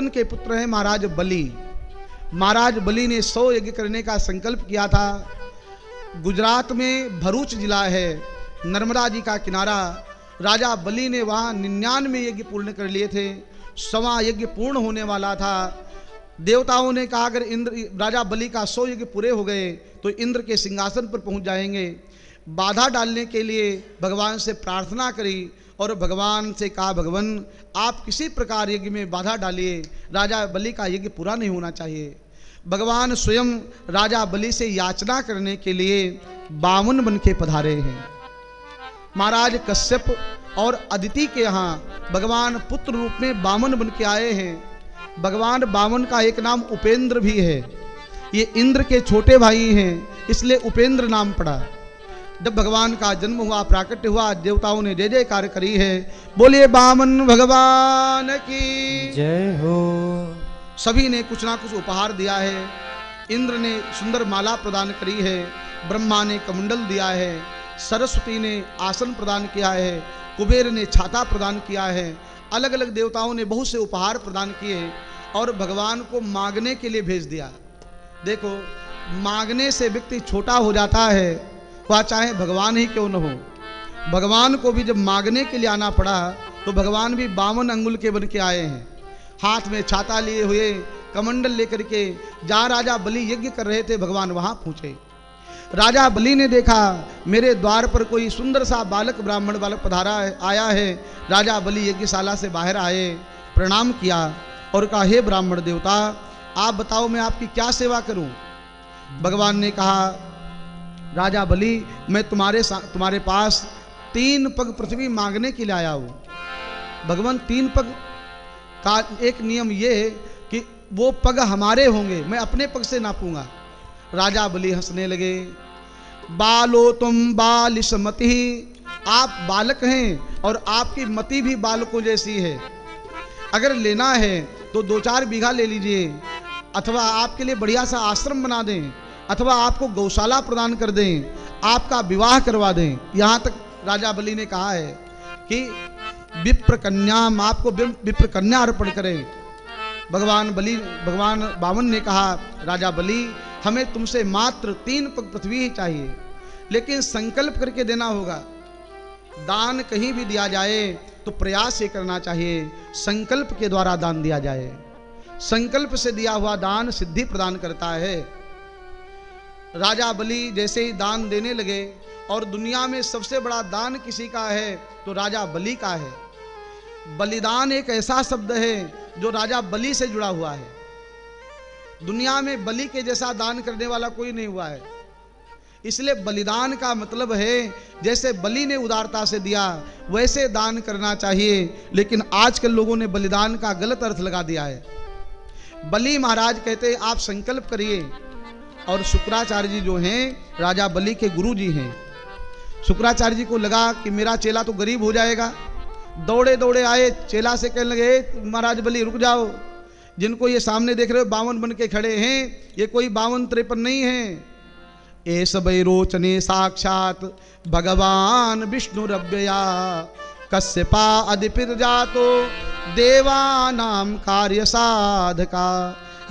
के पुत्र हैं महाराज बलि। महाराज बलि ने 100 यज्ञ करने का संकल्प किया था। गुजरात में भरूच जिला है, नर्मदा जी का किनारा। राजा बलि ने वहाँ 99 यज्ञ पूर्ण कर लिए थे। 100वां यज्ञ पूर्ण होने वाला था। देवताओं ने कहा अगर इंद्र राजा बलि का 100 यज्ञ पूरे हो गए तो इंद्र के सिंहासन पर पहुंच जाएंगे। बाधा डालने के लिए भगवान से प्रार्थना करी और भगवान से कहा भगवान आप किसी प्रकार यज्ञ में बाधा डालिए, राजा बलि का यज्ञ पूरा नहीं होना चाहिए। भगवान स्वयं राजा बलि से याचना करने के लिए बामन बन के पधारे हैं। महाराज कश्यप और अदिति के यहाँ भगवान पुत्र रूप में बामन बन के आए हैं। भगवान बामन का एक नाम उपेंद्र भी है। ये इंद्र के छोटे भाई हैं, इसलिए उपेंद्र नाम पड़ा। जब भगवान का जन्म हुआ, प्राकट्य हुआ, देवताओं ने जय जयकार करी है। बोलिए बामन भगवान की जय हो। सभी ने कुछ ना कुछ उपहार दिया है। इंद्र ने सुंदर माला प्रदान करी है, ब्रह्मा ने कमंडल दिया है, सरस्वती ने आसन प्रदान किया है, कुबेर ने छाता प्रदान किया है। अलग अलग देवताओं ने बहुत से उपहार प्रदान किए और भगवान को मांगने के लिए भेज दिया। देखो, मांगने से व्यक्ति छोटा हो जाता है, वह चाहे भगवान ही क्यों न हो। भगवान को भी जब मांगने के लिए आना पड़ा तो भगवान भी 52 अंगुल के बन के आए हैं, हाथ में छाता लिए हुए, कमंडल लेकर के। जहाँ राजा बलि यज्ञ कर रहे थे भगवान वहाँ पहुँचे। राजा बलि ने देखा मेरे द्वार पर कोई सुंदर सा बालक, ब्राह्मण बालक पधारा आया है। राजा बलि यज्ञशाला से बाहर आए, प्रणाम किया और कहा हे ब्राह्मण देवता, आप बताओ मैं आपकी क्या सेवा करूं। भगवान ने कहा राजा बलि मैं तुम्हारे पास 3 पग पृथ्वी मांगने के लिए आया हूं। भगवान 3 पग का एक नियम ये है कि वो पग हमारे होंगे, मैं अपने पग से नापूंगा। राजा बलि हंसने लगे। बालो तुम बालिश मति, आप बालक हैं और आपकी मति भी बालकों जैसी है। अगर लेना है तो 2-4 बीघा ले लीजिए, अथवा आपके लिए बढ़िया सा आश्रम बना दें, अथवा आपको गौशाला प्रदान कर दें, आपका विवाह करवा दें। यहाँ तक राजा बलि ने कहा है कि विप्र कन्या, आपको विप्र कन्या अर्पण करें। भगवान बामन ने कहा राजा बलि हमें तुमसे मात्र 3 पग पृथ्वी ही चाहिए, लेकिन संकल्प करके देना होगा। दान कहीं भी दिया जाए तो प्रयास ये करना चाहिए संकल्प के द्वारा दान दिया जाए। संकल्प से दिया हुआ दान सिद्धि प्रदान करता है। राजा बलि जैसे ही दान देने लगे, और दुनिया में सबसे बड़ा दान किसी का है तो राजा बलि का है। बलिदान एक ऐसा शब्द है जो राजा बलि से जुड़ा हुआ है। दुनिया में बलि के जैसा दान करने वाला कोई नहीं हुआ है। इसलिए बलिदान का मतलब है जैसे बलि ने उदारता से दिया वैसे दान करना चाहिए। लेकिन आजकल लोगों ने बलिदान का गलत अर्थ लगा दिया है। बलि महाराज कहते आप संकल्प करिए, और शुक्राचार्य जी जो हैं राजा बलि के गुरु जी हैं। शुक्राचार्य जी को लगा कि मेरा चेला तो गरीब हो जाएगा। दौड़े दौड़े आए, चेला से कहने लगे महाराज बलि रुक जाओ, जिनको ये सामने देख रहे हो 52 बन के खड़े हैं, ये कोई 52-53 नहीं है। ए सबई रोचने साक्षात भगवान विष्णु रव्यया कश्यपा अधिपिर जातो देवानाम कार्य साधका।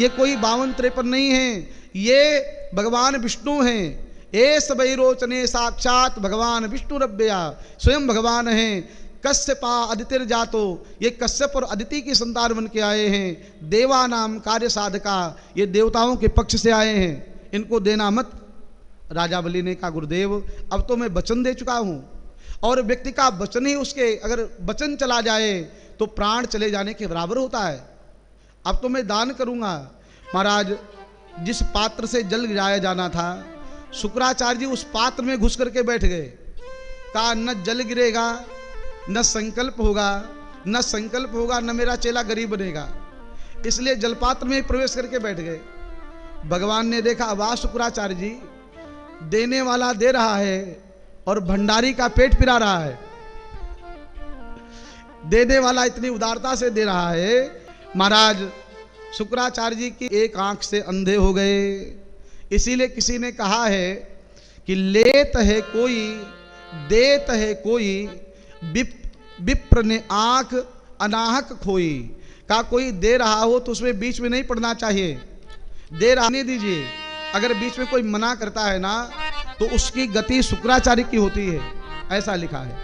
ये कोई 52-53 नहीं है, ये भगवान विष्णु हैं। ए सबई रोचने साक्षात भगवान विष्णु रव्यया, स्वयं भगवान हैं। कश्यपा अदितिर जातो, ये कश्यप और अदिति की संतान बन के आए हैं। देवा नाम कार्य साधका, ये देवताओं के पक्ष से आए हैं, इनको देना मत। राजा बलि ने कहा गुरुदेव अब तो मैं वचन दे चुका हूँ, और व्यक्ति का वचन ही उसके, अगर वचन चला जाए तो प्राण चले जाने के बराबर होता है। अब तो मैं दान करूँगा। महाराज जिस पात्र से जल गिराया जाना था, शुक्राचार्य जी उस पात्र में घुस करके बैठ गए। कहा न जल गिरेगा, न संकल्प होगा, न मेरा चेला गरीब बनेगा। इसलिए जलपात्र में प्रवेश करके बैठ गए। भगवान ने देखा वाह शुक्राचार्य जी, देने वाला दे रहा है और भंडारी का पेट पिरा रहा है। देने वाला इतनी उदारता से दे रहा है। महाराज शुक्राचार्य जी की एक आंख से अंधे हो गए। इसीलिए किसी ने कहा है कि लेत है कोई देत है कोई, विप्र ने आंख अनाहक खोई। का कोई दे रहा हो तो उसमें बीच में नहीं पड़ना चाहिए, दे रहने दीजिए। अगर बीच में कोई मना करता है ना तो उसकी गति शुक्राचार्य की होती है, ऐसा लिखा है।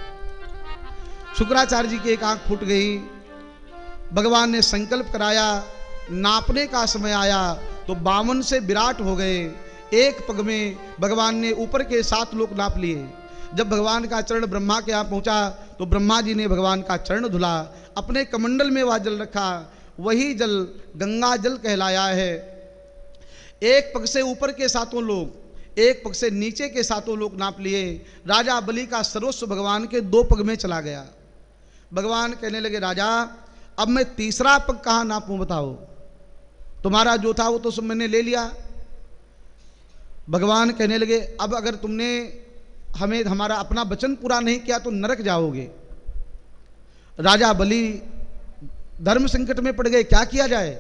शुक्राचार्य जी की एक आंख फूट गई, भगवान ने संकल्प कराया, नापने का समय आया तो 52 से विराट हो गए। एक पग में भगवान ने ऊपर के 7 लोक नाप लिए। जब भगवान का चरण ब्रह्मा के यहाँ पहुंचा तो ब्रह्मा जी ने भगवान का चरण धुला, अपने कमंडल में वह जल रखा, वही जल गंगा जल कहलाया है। एक पग से ऊपर के 7 लोग, एक पग से नीचे के 7 लोग नाप लिए। राजा बलि का सर्वस्व भगवान के 2 पग में चला गया। भगवान कहने लगे, राजा अब मैं तीसरा पग कहाँ नापूं बताओ, तुम्हारा जो था वो तो सब मैंने ले लिया। भगवान कहने लगे, अब अगर तुमने हमें हमारा अपना वचन पूरा नहीं किया तो नरक जाओगे। राजा बलि धर्म संकट में पड़ गए, क्या किया जाए।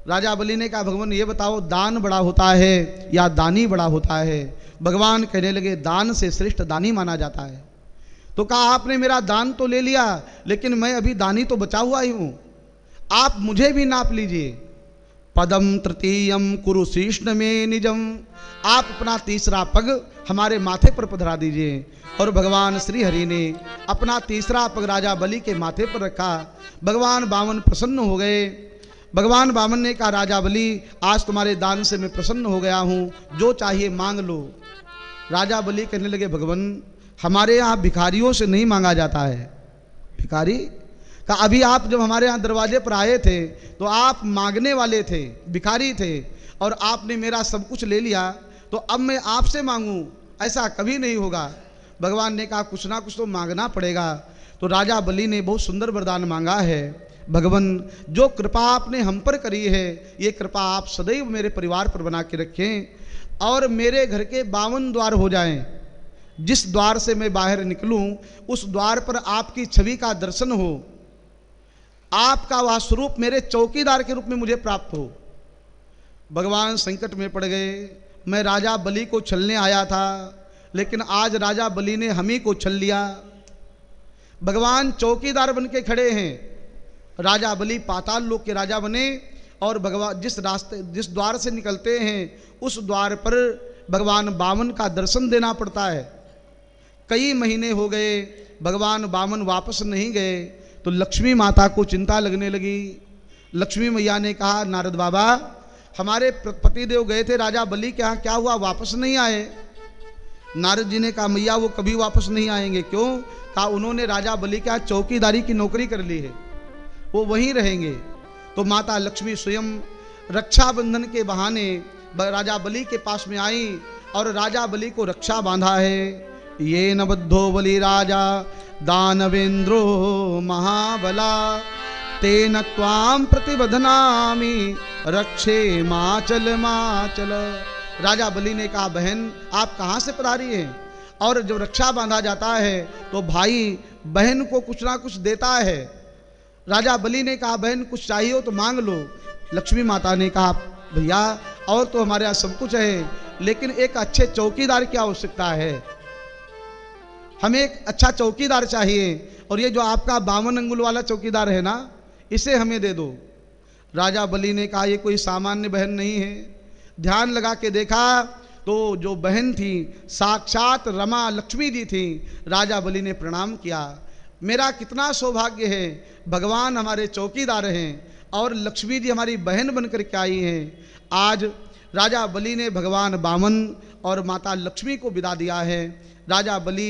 राजा बलि ने कहा, भगवान ये बताओ दान बड़ा होता है या दानी बड़ा होता है। भगवान कहने लगे, दान से श्रेष्ठ दानी माना जाता है। तो कहा, आपने मेरा दान तो ले लिया लेकिन मैं अभी दानी तो बचा हुआ ही हूं, आप मुझे भी नाप लीजिए। पदम तृतीयम कुरु शीष्ण में निजम, आप अपना तीसरा पग हमारे माथे पर पधरा दीजिए। और भगवान श्री हरि ने अपना तीसरा पग राजा बलि के माथे पर रखा। भगवान वामन प्रसन्न हो गए। भगवान वामन ने कहा, राजा बलि आज तुम्हारे दान से मैं प्रसन्न हो गया हूँ, जो चाहिए मांग लो। राजा बलि कहने लगे, भगवान हमारे यहाँ भिखारियों से नहीं मांगा जाता है। भिखारी का अभी आप जब हमारे यहाँ दरवाजे पर आए थे तो आप मांगने वाले थे, भिखारी थे, और आपने मेरा सब कुछ ले लिया, तो अब मैं आपसे मांगूं, ऐसा कभी नहीं होगा। भगवान ने कहा, कुछ ना कुछ तो मांगना पड़ेगा। तो राजा बलि ने बहुत सुंदर वरदान मांगा है, भगवान जो कृपा आपने हम पर करी है, ये कृपा आप सदैव मेरे परिवार पर बना के रखें और मेरे घर के 52 द्वार हो जाएं। जिस द्वार से मैं बाहर निकलूं उस द्वार पर आपकी छवि का दर्शन हो, आपका वह स्वरूप मेरे चौकीदार के रूप में मुझे प्राप्त हो। भगवान संकट में पड़ गए। मैं राजा बलि को छलने आया था लेकिन आज राजा बलि ने हम ही को छल लिया। भगवान चौकीदार बन के खड़े हैं। राजा बलि पाताल लोक के राजा बने और भगवान जिस द्वार से निकलते हैं उस द्वार पर भगवान वामन का दर्शन देना पड़ता है। कई महीने हो गए, भगवान वामन वापस नहीं गए तो लक्ष्मी माता को चिंता लगने लगी। लक्ष्मी मैया ने कहा, नारद बाबा हमारे पतिदेव गए थे राजा बलि के यहाँ, क्या हुआ वापस नहीं आए। नारद जी ने कहा, मैया वो कभी वापस नहीं आएंगे। क्यों? कहा उन्होंने राजा बलि के यहाँ चौकीदारी की नौकरी कर ली है, वो वहीं रहेंगे। तो माता लक्ष्मी स्वयं रक्षाबंधन के बहाने राजा बलि के पास में आई और राजा बलि को रक्षा बांधा है। ये न बद्धो बलि राजा दानवेंद्रो महाबला तेन त्वाम प्रतिबधनामि रक्षे माचल माचल। राजा बलि ने कहा, बहन आप कहाँ से पधारी हैं? और जब रक्षा बांधा जाता है तो भाई बहन को कुछ ना कुछ देता है। राजा बलि ने कहा, बहन कुछ चाहिए हो तो मांग लो। लक्ष्मी माता ने कहा, भैया और तो हमारे यहाँ सब कुछ है लेकिन एक अच्छे चौकीदार की आवश्यकता है, हमें एक अच्छा चौकीदार चाहिए और ये जो आपका 52 अंगुल वाला चौकीदार है ना, इसे हमें दे दो। राजा बलि ने कहा, ये कोई सामान्य बहन नहीं है। ध्यान लगा के देखा तो जो बहन थी साक्षात रमा लक्ष्मी जी थी। राजा बलि ने प्रणाम किया, मेरा कितना सौभाग्य है, भगवान हमारे चौकीदार हैं और लक्ष्मी जी हमारी बहन बनकर के आई हैं। आज राजा बलि ने भगवान वामन और माता लक्ष्मी को विदा दिया है। राजा बलि